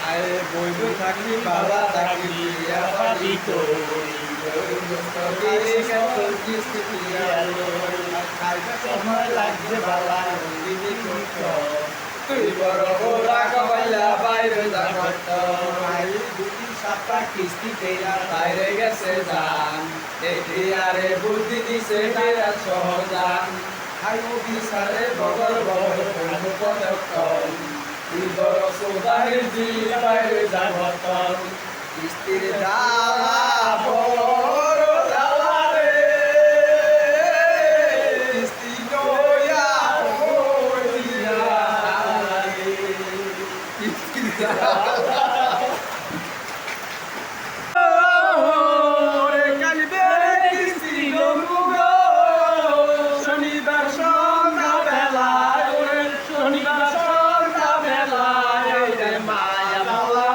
আরে বৈধ থাকলি বাবা থাকলি আবাদি করি সময় লাগছে বাবা তুই বড় ওরা কবাইলা বাইরে যাবত ভাই বুদ্ধি সাতটা কিস্তি তেরা বাইরে গেছে যান এটি আরে বুদ্ধি দিছে তেরা সহজান হাই অফিসারে বগল বগল কোনো পদক্ষণ তুই বড় সোদাহির জি বাইরে যাবত কিস্তির জ্বালা বড় জ্বালা রে কিস্তি নয়া হইয়া রে কিস্তির জ্বালা ওরে কালিবে কিস্তি গো শনিবার সন্ধ্যা বেলায় ওরে শনিবার সন্ধ্যা বেলায় রে মায়া বাবা